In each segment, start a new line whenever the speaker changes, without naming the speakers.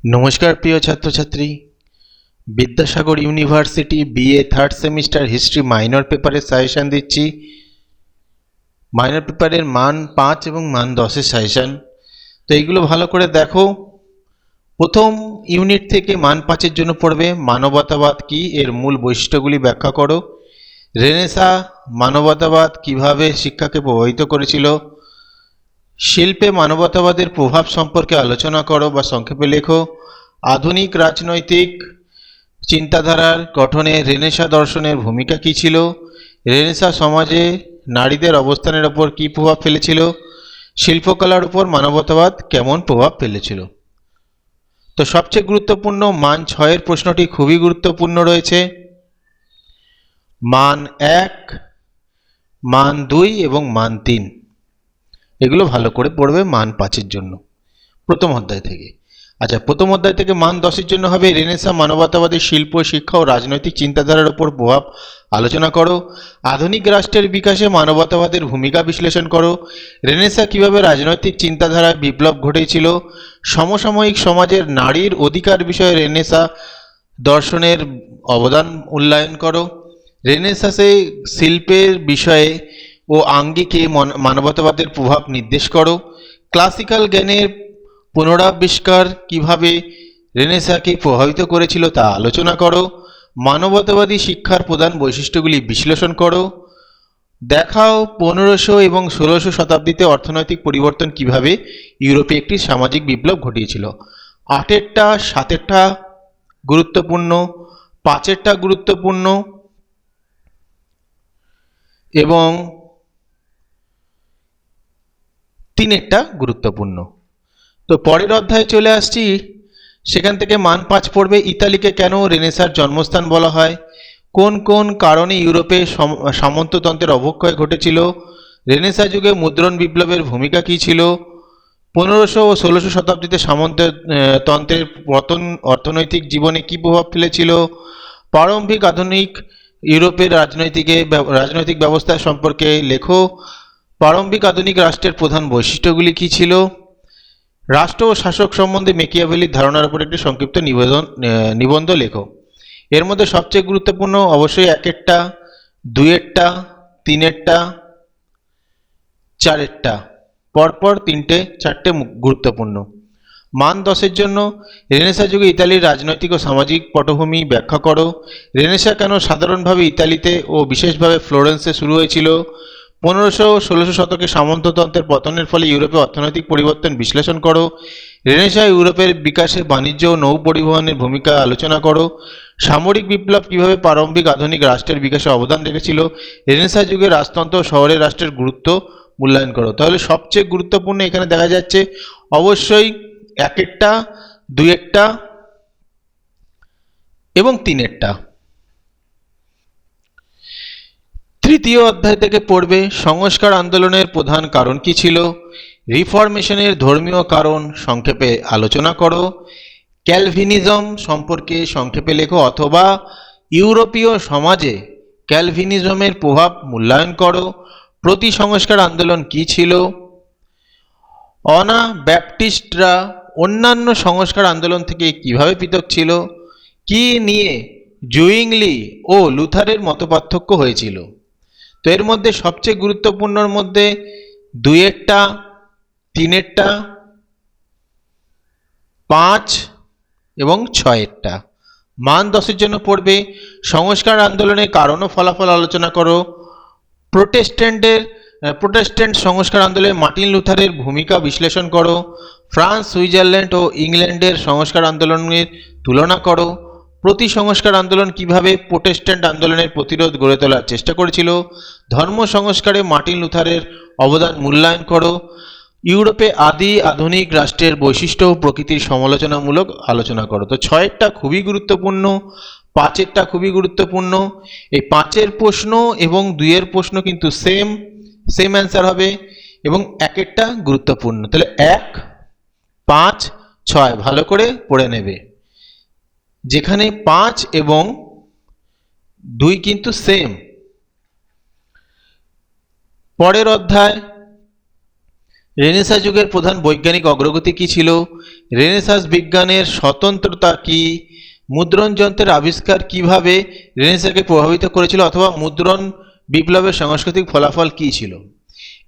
নমস্কার প্রিয় ছাত্রছাত্রী, Vidyasagar university BA third semester history minor পেপারের সাজেশন দিচ্ছি। মাইনর পেপারের মান 5 এবং মান 10-এর সাজেশন। তো এইগুলো ভালো করে দেখো। প্রথম ইউনিট থেকে মান 5-এর জন্য পড়বে মানবতাবাদ কি, এর মূল বৈশিষ্ট্যগুলি ব্যাখ্যা করো। রেনেসাঁ মানবতাবাদ কিভাবে শিক্ষাকে প্রভাবিত করেছিল। শিল্পে মানবতাবাদের প্রভাব সম্পর্কে আলোচনা করো বা সংক্ষেপে লেখো। আধুনিক রাজনৈতিক চিন্তাধারার গঠনে রেনেসাঁ দর্শনের ভূমিকা কী ছিল। রেনেসাঁ সমাজে নারীদের অবস্থানের ওপর কী প্রভাব ফেলেছিল। শিল্পকলার উপর মানবতাবাদ কেমন প্রভাব ফেলেছিল। তো সবচেয়ে গুরুত্বপূর্ণ মান 6-এর প্রশ্নটি খুবই গুরুত্বপূর্ণ রয়েছে। মান 1, মান 2 এবং মান 3 এগুলো ভালো করে পড়বে মান 5-এর জন্য প্রথম অধ্যায় থেকে। আচ্ছা, প্রথম অধ্যায় থেকে মান 10-এর জন্য হবে রেনেসাঁ মানবতাবাদী শিল্প, শিক্ষা ও রাজনৈতিক চিন্তাধারার উপর প্রভাব আলোচনা করো। আধুনিক রাষ্ট্রের বিকাশে মানবতাবাদের ভূমিকা বিশ্লেষণ করো। রেনেসাঁ কিভাবে রাজনৈতিক চিন্তাধারায় বিপ্লব ঘটেছিল। সমসাময়িক সমাজের নারীর অধিকার বিষয়ে রেনেসাঁ দর্শনের অবদান মূল্যায়ন করো। রেনেসাঁসে শিল্পের বিষয়ে ও আঙ্গিকে মানবতাবাদের প্রভাব নির্দেশ করো। ক্লাসিক্যাল জ্ঞানের পুনরাবিষ্কার কিভাবে রেনেসাঁকে প্রভাবিত করেছিল তা আলোচনা করো। মানবতাবাদী শিক্ষার প্রধান বৈশিষ্ট্যগুলি বিশ্লেষণ করো। দেখাও 1500 এবং 1600 শতাব্দীতে অর্থনৈতিক পরিবর্তন কিভাবে ইউরোপে একটি সামাজিক বিপ্লব ঘটিয়েছিল। 8-এরটা 7-এরটা গুরুত্বপূর্ণ, 5-এরটা গুরুত্বপূর্ণ এবং 3-এরটা গুরুত্বপূর্ণ। তো পরের অধ্যায়ে চলে আসছি, সেখান থেকে মান 5 পড়বে ইতালিকে কেন রেনেসাঁর জন্মস্থান বলা হয়। কোন কোন কারণে ইউরোপে সামন্ততন্ত্রের অবক্ষয় ঘটেছিল। রেনেসাঁ যুগে মুদ্রণ বিপ্লবের ভূমিকা কী ছিল। 1500 ও 1600 শতাব্দীতে সামন্ততন্ত্রের পতন অর্থনৈতিক জীবনে কী প্রভাব ফেলেছিল। প্রারম্ভিক আধুনিক ইউরোপের রাজনৈতিক ব্যবস্থা সম্পর্কে লেখো। প্রারম্ভিক আধুনিক রাষ্ট্রের প্রধান বৈশিষ্ট্যগুলি কী ছিল। রাষ্ট্র ও শাসক সম্বন্ধে মেকিয়াভেলির ধারণার উপর একটি সংক্ষিপ্ত নিবন্ধ লেখো। এর মধ্যে সবচেয়ে গুরুত্বপূর্ণ অবশ্যই 1-এরটা, 2-এরটা, 3-এরটা, 4-এরটা, পরপর 3-4টে গুরুত্বপূর্ণ। মান 10-এর জন্য রেনেসাঁ যুগে ইতালির রাজনৈতিক ও সামাজিক পটভূমি ব্যাখ্যা করো। রেনেসাঁ কেন সাধারণভাবে ইতালিতে ও বিশেষভাবে ফ্লোরেন্সে শুরু হয়েছিল। 1500 ও 1600 শতকে সামন্ততন্ত্রের পতনের ফলে ইউরোপে অর্থনৈতিক পরিবর্তন বিশ্লেষণ করো। রেনেসাঁ ইউরোপের বিকাশে বাণিজ্য ও নৌ পরিবহনের ভূমিকা আলোচনা করো। সামরিক বিপ্লব কিভাবে প্রারম্ভিক আধুনিক রাষ্ট্রের বিকাশে অবদান রেখেছিল। রেনেসাঁ যুগে রাজতন্ত্র ও শহরের রাষ্ট্রের গুরুত্ব মূল্যায়ন করো। তাহলে সবচেয়ে গুরুত্বপূর্ণ এখানে দেখা যাচ্ছে অবশ্যই 1-এরটা, 2-এরটা এবং 3-এরটা। তৃতীয় অধ্যায় থেকে পড়বে সংস্কার আন্দোলনের প্রধান কারণ কি ছিল। রিফরমেশনের ধর্মীয় কারণ সংক্ষেপে আলোচনা করো। ক্যালভিনিজম সম্পর্কে সংক্ষেপে লেখো অথবা ইউরোপীয় সমাজে ক্যালভিনিজমের প্রভাব মূল্যায়ন করো। প্রতি সংস্কার আন্দোলন কি ছিল। অনাব্যাপটিস্টরা অন্যান্য সংস্কার আন্দোলন থেকে কিভাবে পৃথক ছিল। কি নিয়ে জুইংলি ও লুথারের মতপার্থক্য হয়েছিল। তো এর মধ্যে সবচেয়ে গুরুত্বপূর্ণর মধ্যে 2-এরটা, 3-এরটা, 5 এবং 6-এরটা। মান 10-এর জন্য পড়বে সংস্কার আন্দোলনের কারণ ও ফলাফল আলোচনা করো। প্রোটেস্ট্যান্ট সংস্কার আন্দোলনে মার্টিন লুথারের ভূমিকা বিশ্লেষণ করো। ফ্রান্স, সুইজারল্যান্ড ও ইংল্যান্ডের সংস্কার আন্দোলনের তুলনা করো। প্রতি সংস্কার আন্দোলন কিভাবে প্রোটেস্ট্যান্ট আন্দোলনের প্রতিরোধ গড়ে তোলার চেষ্টা করেছিল। ধর্ম সংস্কারে মার্টিন লুথারের অবদান মূল্যায়ন করো। ইউরোপে আদি আধুনিক রাষ্ট্রের বৈশিষ্ট্য ও প্রকৃতির সমালোচনামূলক আলোচনা করো। তো 6-এরটা খুবই গুরুত্বপূর্ণ, 5-এরটা খুবই গুরুত্বপূর্ণ। এই 5-এর প্রশ্ন এবং 2-এর প্রশ্ন কিন্তু সেম অ্যান্সার হবে এবং 1-এরটা গুরুত্বপূর্ণ। তাহলে 1, 5, 6 ভালো করে পড়ে নেবে, যেখানে 5 এবং 2 কিন্তু সেম। পরের অধ্যায় রেনেসাঁ যুগের প্রধান বৈজ্ঞানিক অগ্রগতি কি ছিল? রেনেসাঁস বিজ্ঞানের স্বতন্ত্রতা কি? মুদ্রণ যন্ত্রের আবিষ্কার কিভাবে রেনেসাঁকে প্রভাবিত করেছিল, অথবা মুদ্রণ বিপ্লবের সাংস্কৃতিক ফলাফল কি ছিল?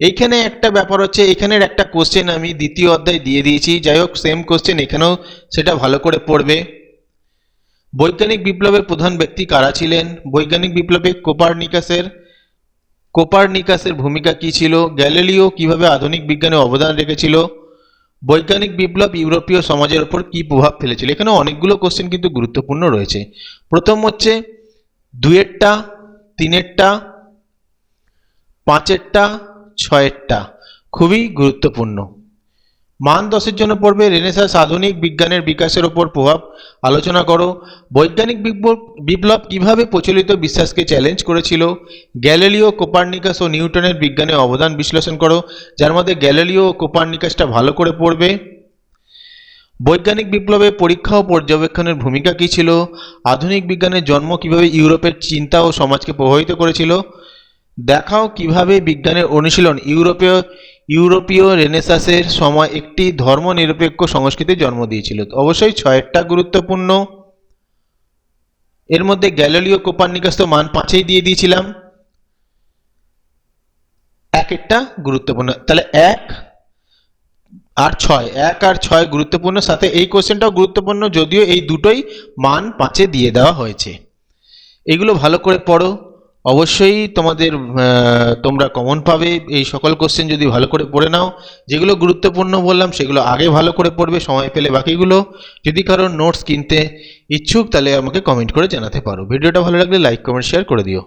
এইখানে একটা ব্যাপার হচ্ছে, এখানের একটা কোশ্চেন আমি দ্বিতীয় অধ্যায় দিয়ে দিয়েছি, যাই হোক সেম কোশ্চেন এখানেও, সেটা ভালো করে পড়বে। বৈজ্ঞানিক বিপ্লবের প্রধান ব্যক্তি কারা ছিলেন? বৈজ্ঞানিক বিপ্লবে কোপারনিকাসের ভূমিকা কি ছিল? গ্যালিলিও কিভাবে আধুনিক বিজ্ঞানে অবদান রেখেছিল? বৈজ্ঞানিক বিপ্লব ইউরোপীয় সমাজের উপর কি প্রভাব ফেলেছিল? এখানে অনেকগুলো কোশ্চেন কিন্তু গুরুত্বপূর্ণ রয়েছে। প্রথম হচ্ছে 2এরটা, 3এরটা, 5এরটা, 6এরটা, খুবই গুরুত্বপূর্ণ। মান 10-এর জন্য পড়বে রেনেসাঁস আধুনিক বিজ্ঞানের বিকাশের উপর প্রভাব আলোচনা করো। বৈজ্ঞানিক বিপ্লব কিভাবে প্রচলিত বিশ্বাসকে চ্যালেঞ্জ করেছিল? গ্যালিলিও, কোপারনিকাস ও নিউটনের বিজ্ঞানে অবদান বিশ্লেষণ করো, যার মধ্যে গ্যালিলিও ও কোপারনিকাসটা ভালো করে পড়বে। বৈজ্ঞানিক বিপ্লবে পরীক্ষা ও পর্যবেক্ষণের ভূমিকা কী ছিল? আধুনিক বিজ্ঞানের জন্ম কিভাবে ইউরোপের চিন্তা ও সমাজকে প্রভাবিত করেছিল? দেখাও কিভাবে বিজ্ঞানের অনুশীলন ইউরোপীয় রেনেসাঁসের সময় একটি ধর্মনিরপেক্ষ সংস্কৃতির জন্ম দিয়েছিল। অবশ্যই 6এরটা গুরুত্বপূর্ণ। এর মধ্যে গ্যালিলিও, কোপারনিকাস তো মান 5এই দিয়ে দিয়েছিলাম। 1এরটা গুরুত্বপূর্ণ, তাহলে 1 আর 6 গুরুত্বপূর্ণ, সাথে এই কোশ্চেনটাও গুরুত্বপূর্ণ, যদিও এই দুটোই মান 5-এ দিয়ে দেওয়া হয়েছে। এগুলো ভালো করে পড়ো, অবশ্যই তোমরা কমন পাবে এই সকল কোশ্চেন যদি ভালো করে পড়ে নাও। যেগুলো গুরুত্বপূর্ণ বললাম সেগুলো আগে ভালো করে পড়বে, সময় পেলে বাকিগুলো। যদি কারোর নোটস কিনতে ইচ্ছুক তাহলে আমাকে কমেন্ট করে জানাতে পারো। ভিডিওটা ভালো লাগলে লাইক, কমেন্ট, শেয়ার করে দিও।